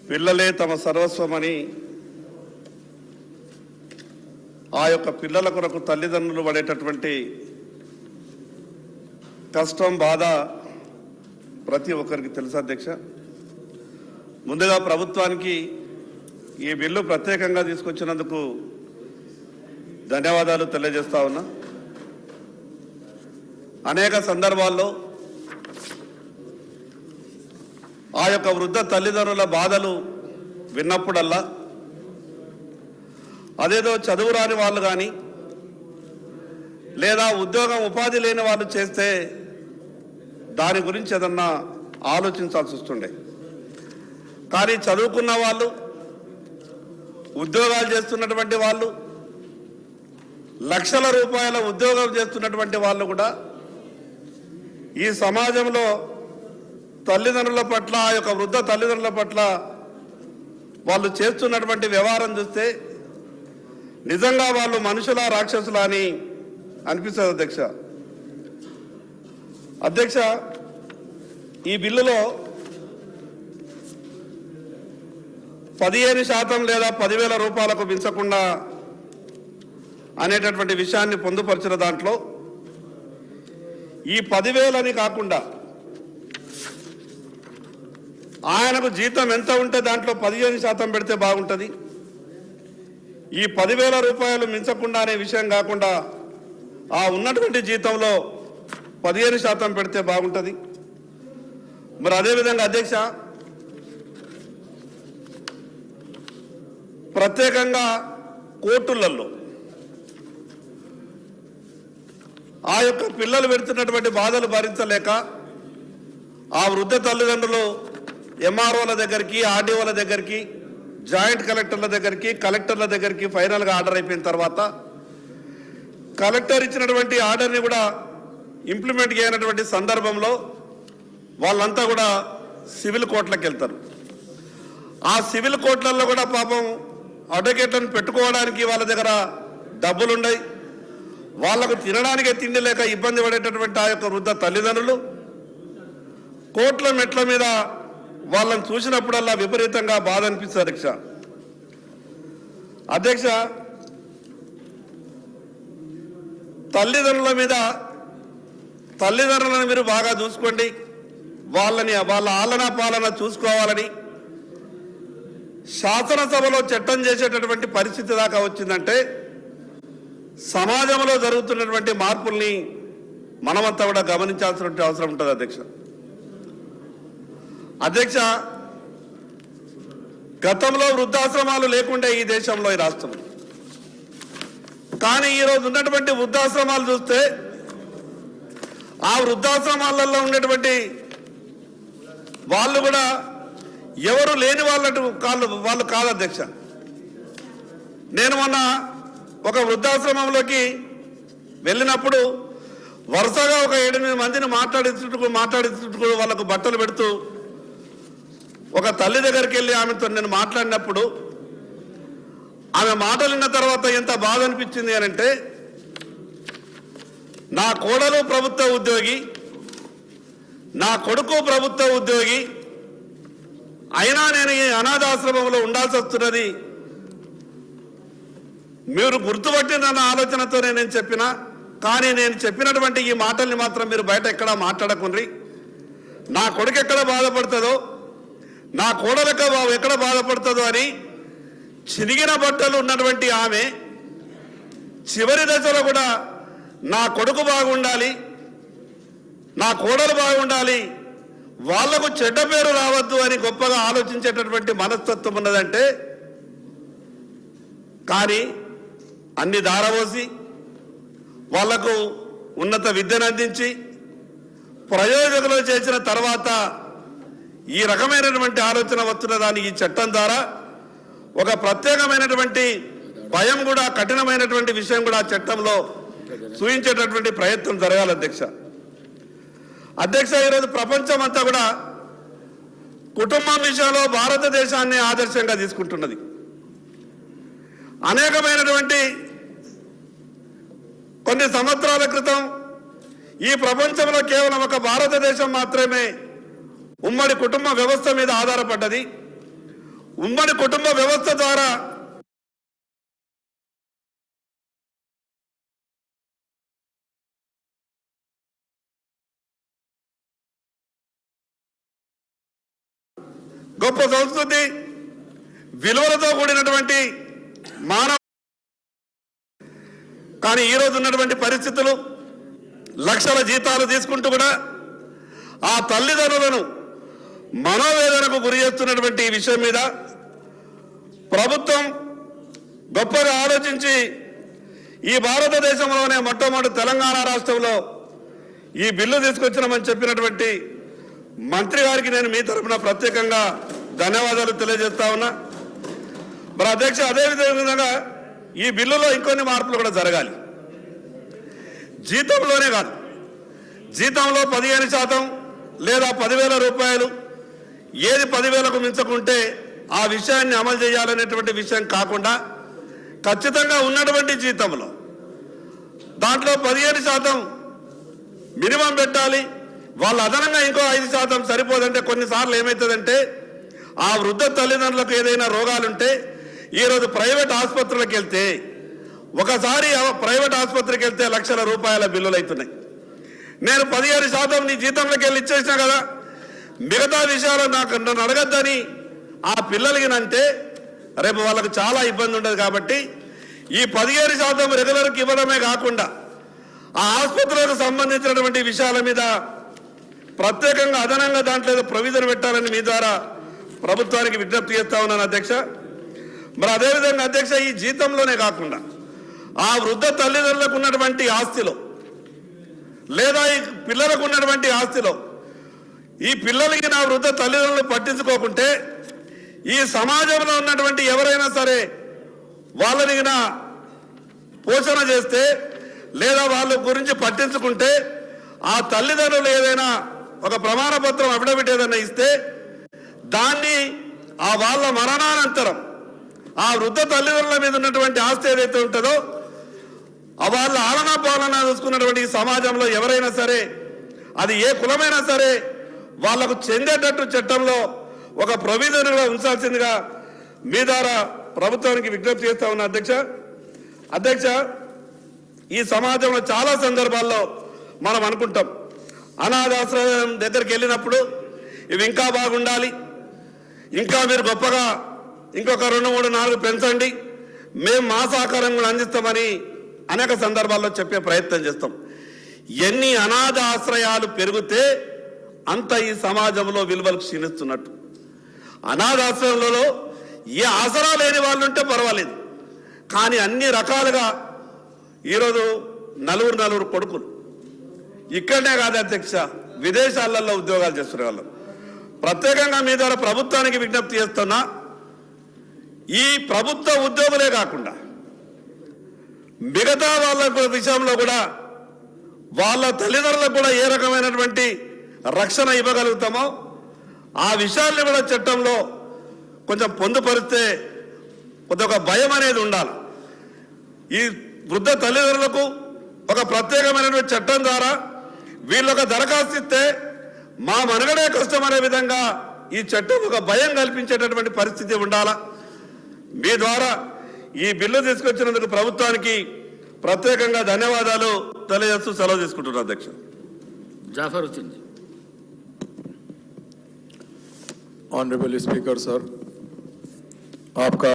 పిల్లలే తమ సర్వస్వమని ఆ యొక్క పిల్లల కొరకు తల్లిదండ్రులు పడేటటువంటి కష్టం బాధ ప్రతి ఒక్కరికి తెలుసు అధ్యక్ష. ముందుగా ప్రభుత్వానికి ఈ బిల్లు ప్రత్యేకంగా తీసుకొచ్చినందుకు ధన్యవాదాలు తెలియజేస్తా ఉన్నా. అనేక సందర్భాల్లో ఆ యొక్క వృద్ధ తల్లిదండ్రుల బాధలు విన్నప్పుడల్లా అదేదో చదువు రాని వాళ్ళు కానీ లేదా ఉద్యోగం ఉపాధి లేని వాళ్ళు చేస్తే దాని గురించి ఏదన్నా ఆలోచించాల్సి వస్తుండే. కానీ చదువుకున్న వాళ్ళు, ఉద్యోగాలు చేస్తున్నటువంటి వాళ్ళు, లక్షల రూపాయల ఉద్యోగం చేస్తున్నటువంటి వాళ్ళు కూడా ఈ సమాజంలో తల్లిదండ్రుల పట్ల, ఆ యొక్క వృద్ధ తల్లిదండ్రుల పట్ల వాళ్ళు చేస్తున్నటువంటి వ్యవహారం చూస్తే నిజంగా వాళ్ళు మనుషులా రాక్షసులా అని అనిపిస్తుంది అధ్యక్ష. ఈ బిల్లులో 15% లేదా 10,000 రూపాయలకు మించకుండా అనేటటువంటి విషయాన్ని పొందుపరిచిన దాంట్లో ఈ 10,000 అని కాకుండా ఆయనకు జీతం ఎంత ఉంటే దాంట్లో 15% పెడితే బాగుంటుంది. ఈ 10,000 రూపాయలు మించకుండా అనే విషయం కాకుండా ఆ ఉన్నటువంటి జీతంలో 15% పెడితే బాగుంటుంది. మరి అదేవిధంగా అధ్యక్ష, ప్రత్యేకంగా కోర్టులలో ఆ యొక్క పిల్లలు పెడుతున్నటువంటి బాధలు భరించలేక ఆ వృద్ధ తల్లిదండ్రులు ఎంఆర్ఓల దగ్గరికి, ఆర్డీఓల దగ్గరికి, జాయింట్ కలెక్టర్ల దగ్గరికి, కలెక్టర్ల దగ్గరికి ఫైనల్గా ఆర్డర్ అయిపోయిన తర్వాత కలెక్టర్ ఇచ్చినటువంటి ఆర్డర్ని కూడా ఇంప్లిమెంట్ చేయనటువంటి సందర్భంలో వాళ్ళంతా కూడా సివిల్ కోర్టులకు వెళ్తారు. ఆ సివిల్ కోర్టులలో కూడా పాపం అడ్వకేట్లను పెట్టుకోవడానికి వాళ్ళ దగ్గర డబ్బులుండయి, వాళ్లకు తినడానికే తిండి లేక ఇబ్బంది పడేటటువంటి ఆ యొక్క వృద్ధ తల్లిదండ్రులు కోర్టుల మెట్ల మీద వాళ్ళని చూసినప్పుడల్లా విపరీతంగా బాధ అనిపిస్తుంది అధ్యక్ష. తల్లిదండ్రులను మీరు బాగా చూసుకోండి, వాళ్ళ ఆలనా పాలన చూసుకోవాలని శాసనసభలో చట్టం చేసేటటువంటి పరిస్థితి దాకా వచ్చిందంటే సమాజంలో జరుగుతున్నటువంటి మార్పుల్ని మనమంతా కూడా గమనించాల్సినటువంటి అవసరం ఉంటుంది అధ్యక్ష. గతంలో వృద్ధాశ్రమాలు లేకుండే ఈ దేశంలో, ఈ రాష్ట్రంలో. కానీ ఈరోజు ఉన్నటువంటి వృద్ధాశ్రమాలు చూస్తే ఆ వృద్ధాశ్రమాలలో ఉండేటువంటి వాళ్ళు కూడా ఎవరు లేని వాళ్ళు కాదు అధ్యక్ష. నేను మొన్న ఒక వృద్ధాశ్రమంలోకి వెళ్ళినప్పుడు వరుసగా ఒక 8 మందిని మాట్లాడించుకుంటూ వాళ్ళకు బట్టలు పెడుతూ ఒక తల్లి దగ్గరికి వెళ్ళి ఆమెతో నేను మాట్లాడినప్పుడు ఆమె మాటలు విన్న తర్వాత ఎంత బాధ అనిపించింది అనంటే, నా కోడలు ప్రభుత్వ ఉద్యోగి, నా కొడుకు ప్రభుత్వ ఉద్యోగి, అయినా నేను ఈ అనాథాశ్రమంలో ఉండాల్సి వస్తున్నది. మీరు గుర్తుపట్టిన ఆలోచనతో నేను చెప్పినా, కానీ నేను చెప్పినటువంటి ఈ మాటల్ని మాత్రం మీరు బయట ఎక్కడా మాట్లాడకుండ్రి. నా కొడుకు ఎక్కడ బాధపడుతుందో, నా కోడలక ఎక్కడ బాధపడుతుందో అని చిరిగిన బట్టలు ఉన్నటువంటి ఆమె చివరి దశలో కూడా నా కొడుకు బాగుండాలి, నా కోడలు బాగుండాలి, వాళ్లకు చెడ్డ పేరు రావద్దు అని గొప్పగా ఆలోచించేటటువంటి మనస్తత్వం ఉన్నదంటే, కానీ అన్ని దారవోసి వాళ్లకు ఉన్నత విద్యను అందించి ప్రయోజకులు చేసిన తర్వాత ఈ రకమైనటువంటి ఆలోచన వస్తున్నదాన్ని ఈ చట్టం ద్వారా ఒక ప్రత్యేకమైనటువంటి భయం కూడా, కఠినమైనటువంటి విషయం కూడా చట్టంలో చూపించేటటువంటి ప్రయత్నం జరగాలి అధ్యక్ష. ఈరోజు ప్రపంచం అంతా కూడా కుటుంబం విషయంలో భారతదేశాన్ని ఆదర్శంగా తీసుకుంటున్నది. అనేకమైనటువంటి కొన్ని సంవత్సరాల క్రితం ఈ ప్రపంచంలో కేవలం ఒక భారతదేశం మాత్రమే ఉమ్మడి కుటుంబ వ్యవస్థ మీద ఆధారపడ్డది. ఉమ్మడి కుటుంబ వ్యవస్థ ద్వారా గొప్ప సంస్కృతి విలువలతో కూడినటువంటి మానవ, కానీ ఈరోజు ఉన్నటువంటి పరిస్థితులు లక్షల జీతాలు తీసుకుంటూ కూడా ఆ తల్లిదండ్రులను మనోవేదనకు గురి చేస్తున్నటువంటి ఈ విషయం మీద ప్రభుత్వం గొప్పగా ఆలోచించి ఈ భారతదేశంలోనే మొట్టమొదటి తెలంగాణ రాష్ట్రంలో ఈ బిల్లు తీసుకొచ్చినామని చెప్పినటువంటి మంత్రి గారికి నేను మీ తరఫున ప్రత్యేకంగా ధన్యవాదాలు తెలియజేస్తా ఉన్నా. మరి అధ్యక్ష, అదేవిధంగా ఈ బిల్లులో ఇంకొన్ని మార్పులు కూడా జరగాలి. జీతంలోనే కాదు, జీతంలో 15% లేదా 10,000 రూపాయలు, ఏది 10,000కు మించకుంటే ఆ విషయాన్ని అమలు చేయాలనేటువంటి విషయం కాకుండా ఖచ్చితంగా ఉన్నటువంటి జీతంలో దాంట్లో 15% మినిమం పెట్టాలి. వాళ్ళు అదనంగా ఇంకో 5% సరిపోదంటే కొన్నిసార్లు ఏమవుతుందంటే ఆ వృద్ధ తల్లిదండ్రులకు ఏదైనా రోగాలుంటే ఈరోజు ప్రైవేట్ ఆసుపత్రులకు వెళ్తే ఒకసారి ప్రైవేట్ ఆసుపత్రికి వెళ్తే లక్షల రూపాయల బిల్లులు అవుతున్నాయి. నేను 15% నీ జీతంలోకి వెళ్ళి ఇచ్చేసినా కదా, మిగతా విషయాలు నన్ను అడగద్దని ఆ పిల్లలకి అంటే రేపు వాళ్ళకు చాలా ఇబ్బంది ఉండదు. కాబట్టి ఈ 15% రెగ్యులర్కి ఇవ్వడమే కాకుండా ఆ ఆసుపత్రులకు సంబంధించినటువంటి విషయాల మీద ప్రత్యేకంగా అదనంగా దాంట్లో ఏదో ప్రొవిజన్ పెట్టాలని మీ ద్వారా ప్రభుత్వానికి విజ్ఞప్తి చేస్తా ఉన్నాను అధ్యక్ష. మరి అదేవిధంగా అధ్యక్ష, ఈ జీతంలోనే కాకుండా ఆ వృద్ధ తల్లిదండ్రులకు ఉన్నటువంటి ఆస్తిలో లేదా ఈ పిల్లలకు ఉన్నటువంటి ఆస్తిలో ఈ పిల్లలకి నా వృద్ధ తల్లిదండ్రులు పట్టించుకోకుంటే ఈ సమాజంలో ఉన్నటువంటి ఎవరైనా సరే వాళ్ళని పోషణ చేస్తే లేదా వాళ్ళ గురించి పట్టించుకుంటే ఆ తల్లిదండ్రులు ఏదైనా ఒక ప్రమాణ పత్రం అఫిడవిట్ ఏదైనా ఇస్తే దాన్ని ఆ వాళ్ళ మరణానంతరం ఆ వృద్ధ తల్లిదండ్రుల మీద ఉన్నటువంటి ఆస్తి ఏదైతే ఉంటుందో వాళ్ళ ఆలనా పాలన చూసుకున్నటువంటి ఈ సమాజంలో ఎవరైనా సరే అది ఏ కులమైనా సరే వాళ్లకు చెందేటట్టు చట్టంలో ఒక ప్రొవిజన్గా ఉంచాల్సిందిగా మీ ద్వారా ప్రభుత్వానికి విజ్ఞప్తి చేస్తా ఉన్నా అధ్యక్ష. ఈ సమాజంలో చాలా సందర్భాల్లో మనం అనుకుంటాం, అనాథాశ్రయం దగ్గరికి వెళ్ళినప్పుడు ఇవి ఇంకా బాగుండాలి, ఇంకా మీరు గొప్పగా ఇంకొక 2, 3, 4 పెంచండి, మేము మా సహకారం కూడా అందిస్తామని అనేక సందర్భాల్లో చెప్పే ప్రయత్నం చేస్తాం. ఎన్ని అనాథ ఆశ్రయాలు పెరిగితే అంత ఈ సమాజంలో విలువలు క్షీణిస్తున్నట్టు. అనాథాశ్రయంలో ఏ ఆసరా లేని వాళ్ళు ఉంటే పర్వాలేదు, కానీ అన్ని రకాలుగా ఈరోజు 4 కొడుకులు ఇక్కడనే కాదు అధ్యక్ష, విదేశాలలో ఉద్యోగాలు చేస్తున్న వాళ్ళు. ప్రత్యేకంగా మీ ద్వారా ప్రభుత్వానికి విజ్ఞప్తి చేస్తున్నా, ఈ ప్రభుత్వ ఉద్యోగులే కాకుండా మిగతా వాళ్ళ విషయంలో కూడా వాళ్ళ తల్లిదండ్రులకు కూడా ఏ రకమైనటువంటి రక్షణ ఇవ్వగలుగుతామో ఆ విషయాన్ని కూడా చట్టంలో కొంచెం పొందుపరిస్తే ఒక భయం అనేది ఉండాలి. ఈ వృద్ధ తల్లిదండ్రులకు ఒక ప్రత్యేకమైనటువంటి చట్టం ద్వారా వీళ్ళొక దరఖాస్తు ఇస్తే మా మనుగడే కష్టం అనే విధంగా ఈ చట్టం ఒక భయం కల్పించేటటువంటి పరిస్థితి ఉండాలా. మీ ద్వారా ఈ బిల్లు తీసుకొచ్చినందుకు ప్రభుత్వానికి ప్రత్యేకంగా ధన్యవాదాలు తెలియజేస్తూ సెలవు తీసుకుంటున్నాను అధ్యక్ష. జాఫర్ వచ్చింది. Honorable Speaker, sir, आपका